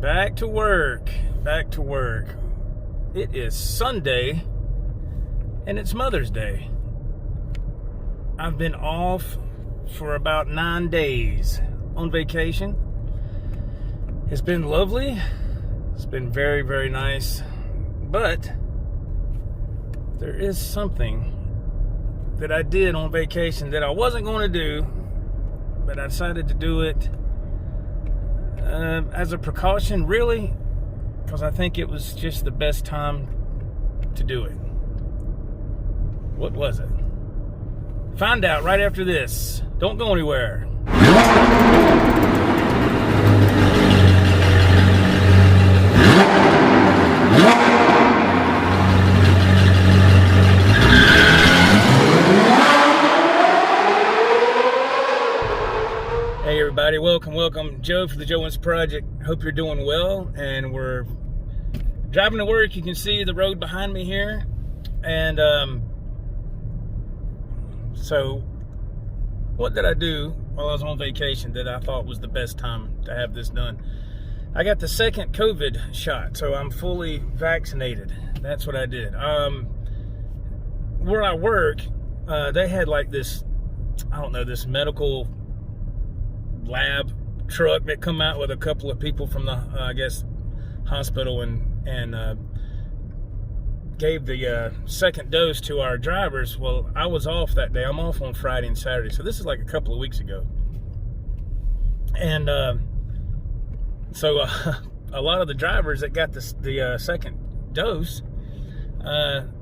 Back to work. It is Sunday, and it's Mother's Day. I've been off for about 9 days on vacation. It's been lovely. It's been very, very nice. But there is something that I did on vacation that I wasn't going to do, but I decided to do it as a precaution, really, because I think it was just the best time to do it. What was it? Find out right after this. Don't go anywhere. Hey everybody, welcome. Joe for the Joe Wentz Project. Hope you're doing well, and we're driving to work. You can see the road behind me here, and so what did I do while I was on vacation that I thought was the best time to have this done? I got the second COVID shot, so I'm fully vaccinated. That's what I did. Where I work, they had like this, I don't know, this medical lab truck that come out with a couple of people from the I guess hospital and gave the second dose to our drivers. Well, I was off that day. I'm off on Friday and Saturday, so this is like a couple of weeks ago. And so a lot of the drivers that got the second dose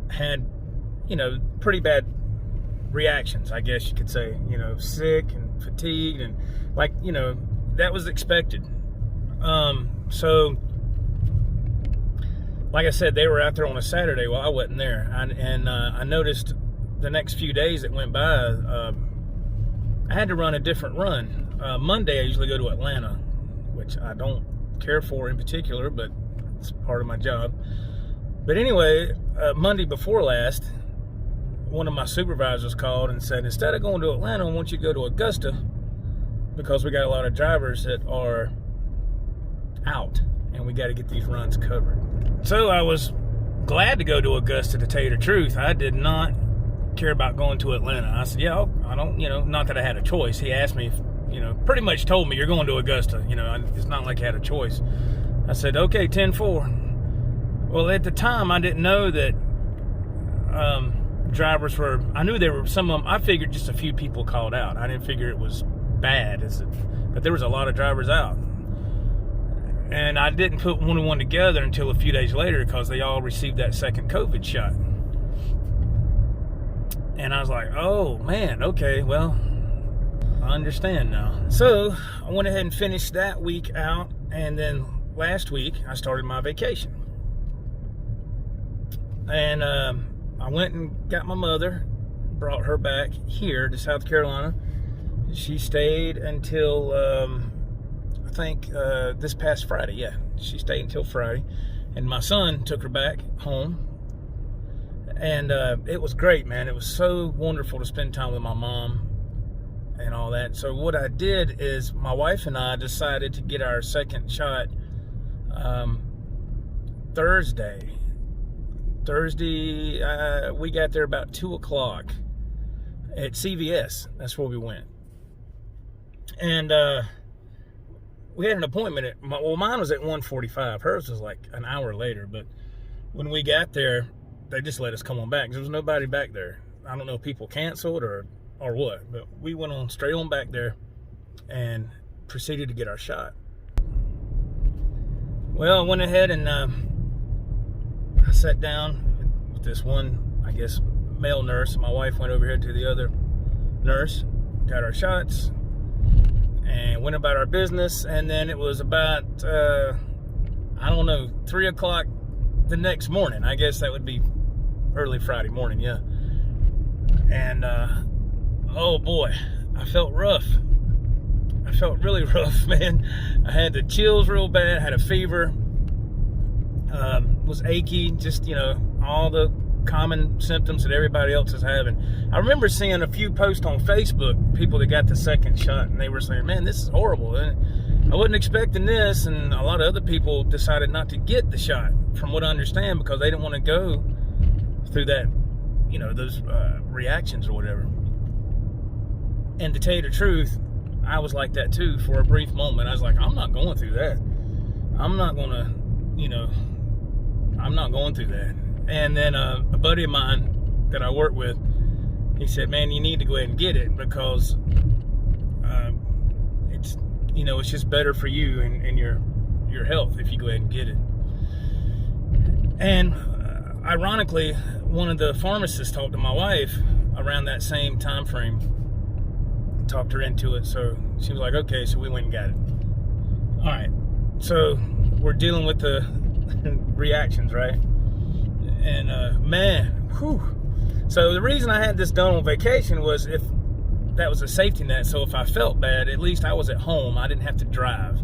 had, you know, pretty bad reactions, I guess you could say. You know, sick and fatigued, and like, you know, that was expected. So like I said, they were out there on a Saturday. Well, I wasn't there. I noticed the next few days that went by, I had to run a different run. Monday, I usually go to Atlanta, which I don't care for in particular, but it's part of my job. But anyway, Monday before last, one of my supervisors called and said, instead of going to Atlanta, I want you to go to Augusta, because we got a lot of drivers that are out, and we got to get these runs covered. So I was glad to go to Augusta, to tell you the truth. I did not care about going to Atlanta. I said, yeah, I don't, you know, not that I had a choice. He asked me, you know, pretty much told me, you're going to Augusta. You know, it's not like I had a choice. I said, okay, 10-4. Well, at the time, I didn't know that drivers were, I knew there were some of them, I figured just a few people called out. I didn't figure it was bad, but there was a lot of drivers out. And I didn't put one and one together until a few days later, because they all received that second COVID shot. And I was like, oh man, okay, well, I understand now. So I went ahead and finished that week out, and then last week I started my vacation. And I went and got my mother, brought her back here to South Carolina. She stayed until I think this past Friday. Yeah, she stayed until Friday, and my son took her back home, and it was great, man. It was so wonderful to spend time with my mom and all that. So what I did is, my wife and I decided to get our second shot Thursday. We got there about 2 o'clock at CVS. That's where we went. And we had an appointment at, well, mine was at 1:45. Hers was like an hour later. But when we got there, they just let us come on back. There was nobody back there. I don't know if people canceled or what, but we went on straight on back there and proceeded to get our shot. Well, I went ahead and I sat down with this one, I guess, male nurse. My wife went over here to the other nurse, got our shots, and went about our business. And then it was about, I don't know, 3 o'clock the next morning. I guess that would be early Friday morning, yeah. And, oh boy, I felt rough. I felt really rough, man. I had the chills real bad, had a fever, was achy, just, you know, all the common symptoms that everybody else is having. I remember seeing a few posts on Facebook, people that got the second shot, and they were saying, man, this is horrible. I wasn't expecting this, and a lot of other people decided not to get the shot, from what I understand, because they didn't want to go through that, those reactions or whatever. And to tell you the truth, I was like that too for a brief moment. I was like, I'm not going through that. I'm not going to, I'm not going through that. And then a buddy of mine that I work with, he said, man, you need to go ahead and get it, because it's, it's just better for you and your health if you go ahead and get it. And ironically, one of the pharmacists talked to my wife around that same time frame, talked her into it. So she was like, okay, so we went and got it. All right, so we're dealing with the reactions, right? And man, whew. So the reason I had this done on vacation was if that was a safety net. So if I felt bad, at least I was at home. I didn't have to drive,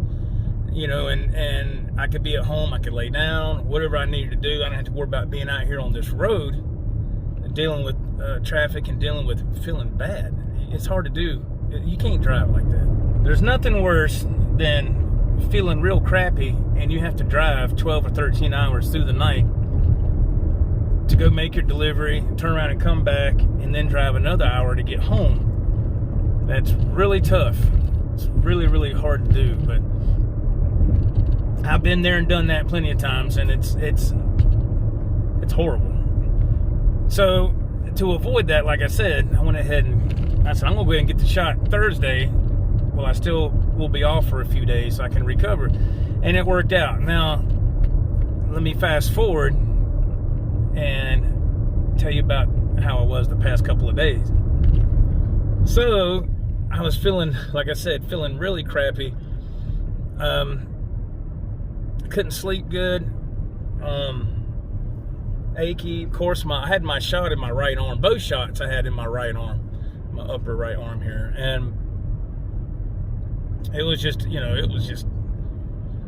and I could be at home. I could lay down, whatever I needed to do. I didn't have to worry about being out here on this road and dealing with traffic and dealing with feeling bad. It's hard to do. You can't drive like that. There's nothing worse than feeling real crappy and you have to drive 12 or 13 hours through the night to go make your delivery, turn around and come back, and then drive another hour to get home. That's really tough. It's really, really hard to do, but I've been there and done that plenty of times, and it's horrible. So to avoid that, like I said, I went ahead and I said, I'm gonna go ahead and get the shot Thursday. Well, I still will be off for a few days so I can recover. And it worked out. Now, let me fast forward and tell you about how I was the past couple of days. So I was feeling, like I said, feeling really crappy. Couldn't sleep good. Achy. Of course, I had my shot in my right arm. Both shots I had in my right arm, my upper right arm here, and it was just,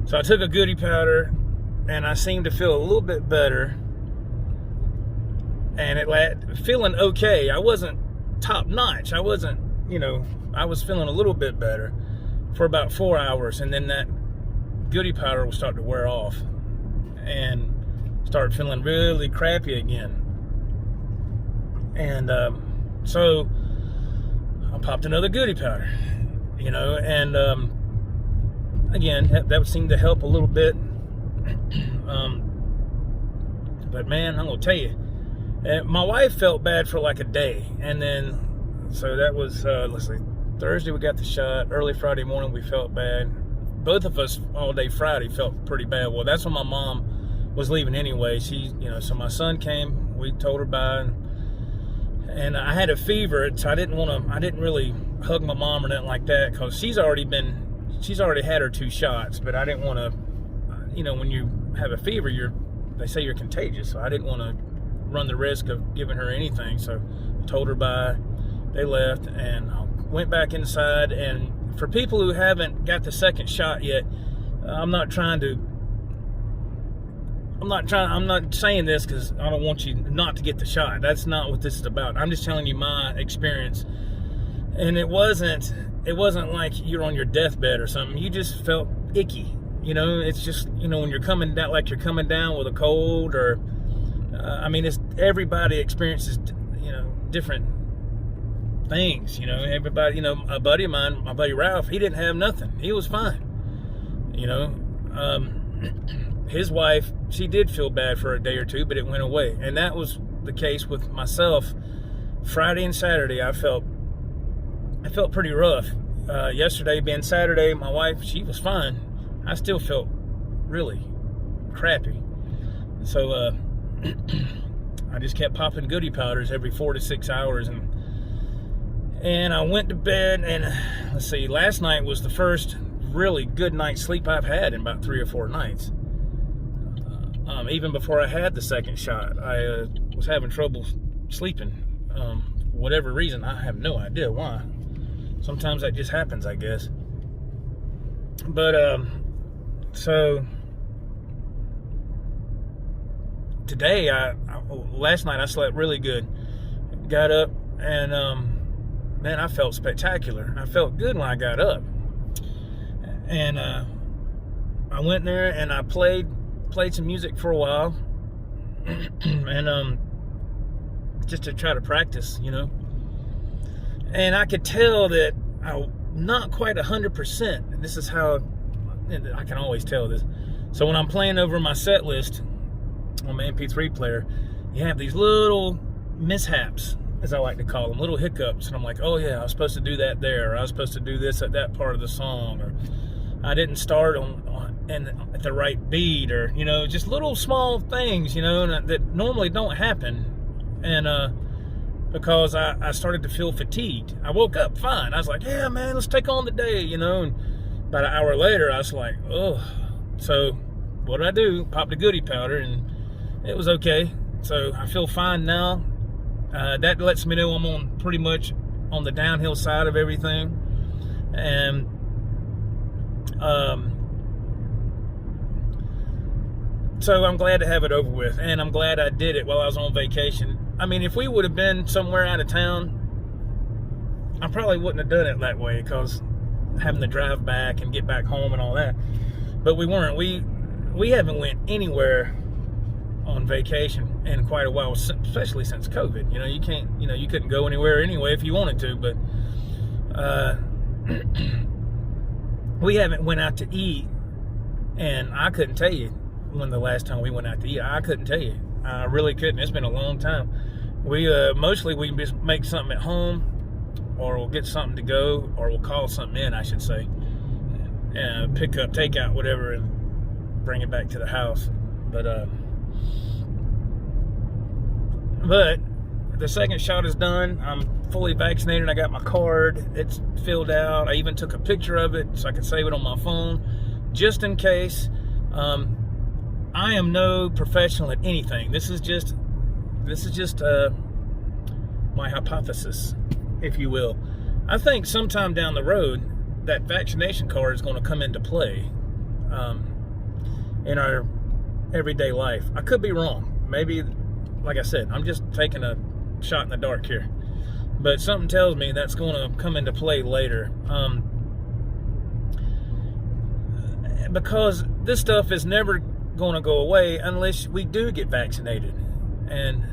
So I took a goody powder, and I seemed to feel a little bit better. And feeling okay. I wasn't top notch. I wasn't, I was feeling a little bit better for about 4 hours, and then that goody powder will start to wear off and start feeling really crappy again. And so I popped another goody powder, and again, that seemed to help a little bit. But man, I'm gonna tell you, my wife felt bad for like a day, and then so that was let's see, Thursday we got the shot. Early Friday morning we felt bad. Both of us all day Friday felt pretty bad. Well, that's when my mom was leaving anyway. She, so my son came. We told her bye, and I had a fever, so I didn't really hug my mom or nothing like that, because she's already had her 2 shots. But I didn't want to, when you have a fever, they say you're contagious. So I didn't want to run the risk of giving her anything. So I told her bye. They left, and I went back inside. And for people who haven't got the second shot yet, I'm not saying this because I don't want you not to get the shot. That's not what this is about. I'm just telling you my experience. And it wasn't like you're on your deathbed or something. You just felt icky. It's just, when you're coming down, like you're coming down with a cold, or, everybody experiences, different things. Everybody, a buddy of mine, my buddy Ralph, he didn't have nothing. He was fine. His wife, she did feel bad for a day or two, but it went away. And that was the case with myself. Friday and Saturday, I felt pretty rough. Yesterday being Saturday, my wife, she was fine. I still felt really crappy. So I just kept popping goody powders every 4 to 6 hours, and I went to bed. And let's see, last night was the first really good night's sleep I've had in about 3 or 4 nights. Even before I had the second shot, I was having trouble sleeping. Whatever reason, I have no idea why. Sometimes that just happens, I guess. But so today, last night I slept really good. Got up, and man, I felt spectacular. I felt good when I got up. And I went there and I played some music for a while, and just to try to practice, And I could tell that I'm not quite 100%. And this is how I can always tell this. So when I'm playing over my set list on my MP3 player, you have these little mishaps, as I like to call them, little hiccups. And I'm like, oh yeah, I was supposed to do that there, or I was supposed to do this at that part of the song, or I didn't start at the right beat, or just little small things, that normally don't happen. And because I started to feel fatigued. I woke up fine. I was like, yeah, man, let's take on the day, And about an hour later, I was like, oh. So what did I do? Popped the goody powder, and it was okay. So I feel fine now. That lets me know I'm pretty much on the downhill side of everything. And so I'm glad to have it over with, and I'm glad I did it while I was on vacation. I mean, if we would have been somewhere out of town, I probably wouldn't have done it that way, because having to drive back and get back home and all that. But we weren't. We haven't went anywhere on vacation in quite a while, especially since COVID. You can't, you couldn't go anywhere anyway if you wanted to, but we haven't went out to eat, and I couldn't tell you when the last time we went out to eat. I couldn't tell you. I really couldn't. It's been a long time. We mostly we just make something at home, or we'll get something to go, or we'll call something in, I should say, and pick up, take out, whatever, and bring it back to the house. But the second shot is done. I'm fully vaccinated. I got my card. It's filled out. I even took a picture of it so I could save it on my phone, just in case. I am no professional at anything. This is just my hypothesis, if you will. I think sometime down the road, that vaccination card is going to come into play in our everyday life. I could be wrong. Maybe, like I said, I'm just taking a shot in the dark here. But something tells me that's going to come into play later. Because this stuff is never going to go away unless we do get vaccinated. And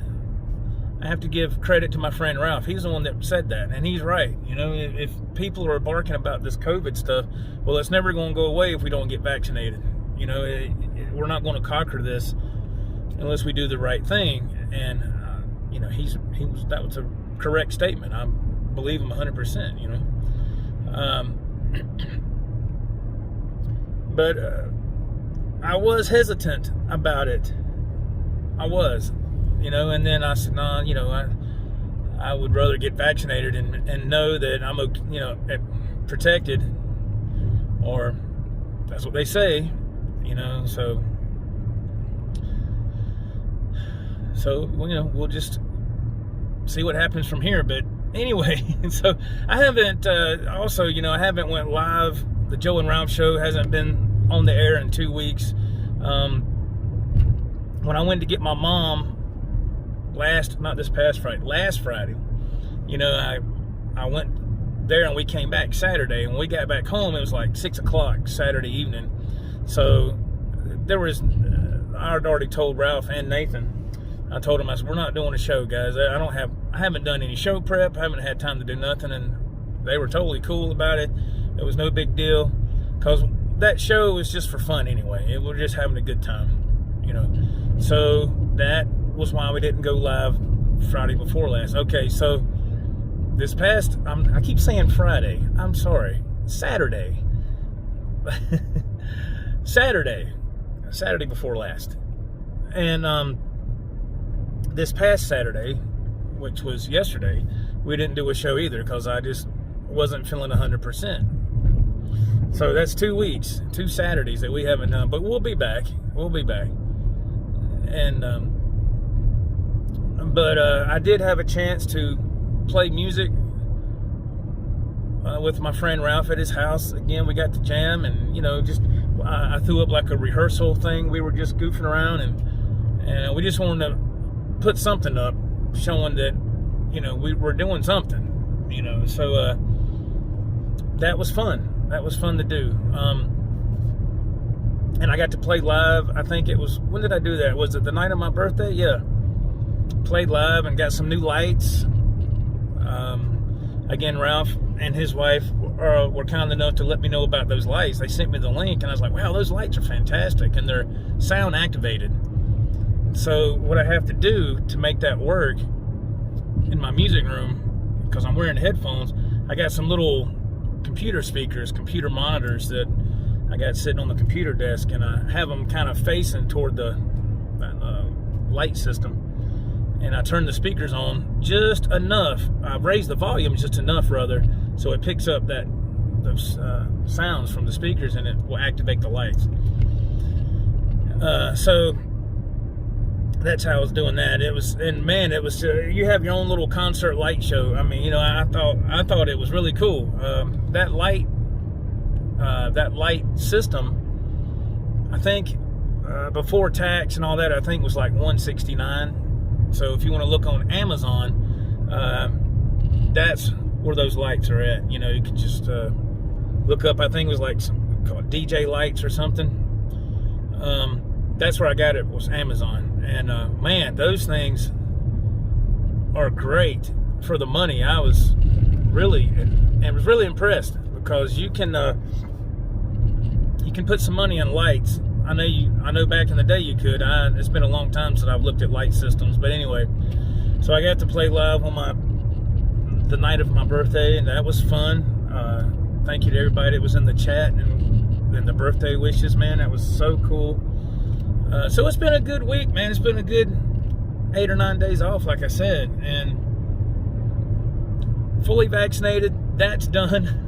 I have to give credit to my friend Ralph. He's the one that said that, and he's right. If people are barking about this COVID stuff, well, it's never going to go away if we don't get vaccinated. We're not going to conquer this unless we do the right thing. And that was a correct statement. I believe him 100%. But I was hesitant about it. I was, and then I said, no, I would rather get vaccinated and know that I'm, protected, or that's what they say, so we'll just see what happens from here. But anyway, so I haven't, I haven't went live. The Joe and Ralph show hasn't been on the air in 2 weeks. When I went to get my mom last Friday, I went there and we came back Saturday. And when we got back home, it was like 6 o'clock Saturday evening. So I had already told Ralph and Nathan. I told them, I said, we're not doing a show, guys. I haven't done any show prep. I haven't had time to do nothing. And they were totally cool about it. It was no big deal, because that show was just for fun anyway. We're just having a good time, So that was why we didn't go live Friday before last. Okay, so this past, I keep saying Friday. I'm sorry. Saturday. Saturday before last. And this past Saturday, which was yesterday, we didn't do a show either, because I just wasn't feeling 100%. So that's 2 weeks, 2 Saturdays that we haven't done, but we'll be back. And I did have a chance to play music with my friend Ralph at his house. Again, we got to jam, and I threw up like a rehearsal thing. We were just goofing around, and we just wanted to put something up showing that we were doing something. So that was fun. That was fun to do. And I got to play live. I think it was, when did I do that? Was it the night of my birthday? Yeah. Played live and got some new lights. Again, Ralph and his wife were kind enough to let me know about those lights. They sent me the link, and I was like, wow, those lights are fantastic, and they're sound activated. So what I have to do to make that work in my music room, because I'm wearing headphones, I got some little computer speakers, computer monitors that I got sitting on the computer desk, and I have them kind of facing toward the light system. And I turn the speakers on just enough. I've raised the volume just enough, rather, so it picks up those sounds from the speakers, and it will activate the lights. So that's how I was doing that. It was, and man, it was. You have your own little concert light show. I mean, you know, I thought it was really cool. That light system, I think before tax and all that, I think was like $169. So if you want to look on Amazon, that's where those lights are at. You know, you can just look up, I think it was like some called DJ lights or something. That's where I got it, was Amazon. And man, those things are great for the money. I was really impressed, because you can put some money on lights. I know back in the day you could. It's been a long time since I've looked at light systems, but anyway, so I got to play live on the night of my birthday, and that was fun. Thank you to everybody that was in the chat and the birthday wishes, man. That was so cool. So it's been a good week, man. It's been a good 8 or 9 days off, like I said, and fully vaccinated. That's done.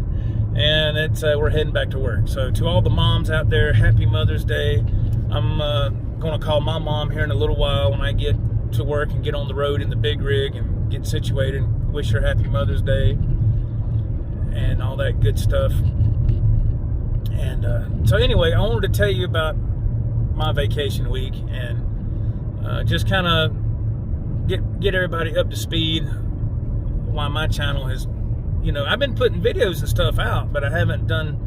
And we're heading back to work. So to all the moms out there, happy Mother's Day. I'm going to call my mom here in a little while when I get to work and get on the road in the big rig and get situated. Wish her happy Mother's Day and all that good stuff. And so anyway, I wanted to tell you about my vacation week and just kind of get everybody up to speed why my channel has, you know, I've been putting videos and stuff out, but I haven't done,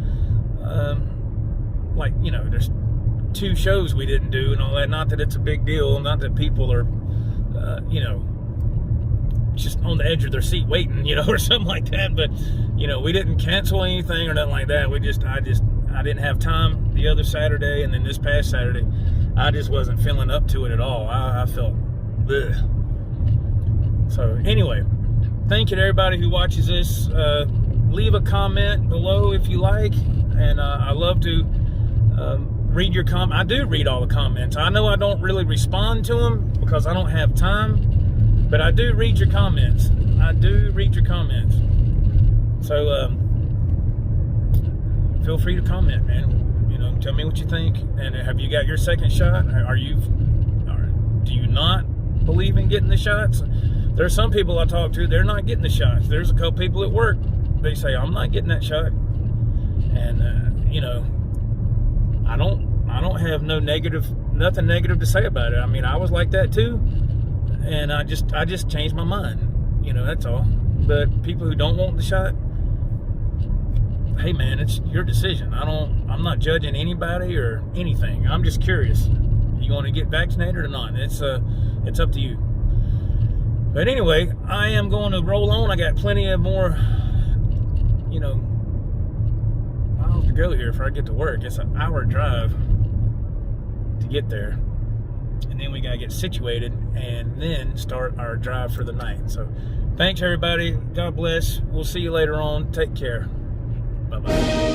like, you know, there's 2 shows we didn't do and all that. Not that it's a big deal, not that people are, you know, just on the edge of their seat waiting, you know, or something like that. But, you know, we didn't cancel anything or nothing like that. I didn't have time the other Saturday, and then this past Saturday, I just wasn't feeling up to it at all. I felt bleh. So anyway, thank you to everybody who watches this. Leave a comment below if you like, and I love to read your comment. I do read all the comments. I know I don't really respond to them because I don't have time, but I do read your comments. I do read your comments. So feel free to comment, man. You know, tell me what you think. And have you got your second shot? Do you not believe in getting the shots? There's some people I talk to, they're not getting the shots. There's a couple people at work, they say, I'm not getting that shot. And, you know, I don't have nothing negative to say about it. I mean, I was like that too. And I just changed my mind. You know, that's all. But people who don't want the shot, hey man, it's your decision. I'm not judging anybody or anything. I'm just curious. You want to get vaccinated or not? It's up to you. But anyway, I am going to roll on. I got plenty of more, you know, miles to go here before I get to work. It's an hour drive to get there. And then we got to get situated and then start our drive for the night. So thanks, everybody. God bless. We'll see you later on. Take care. Bye-bye.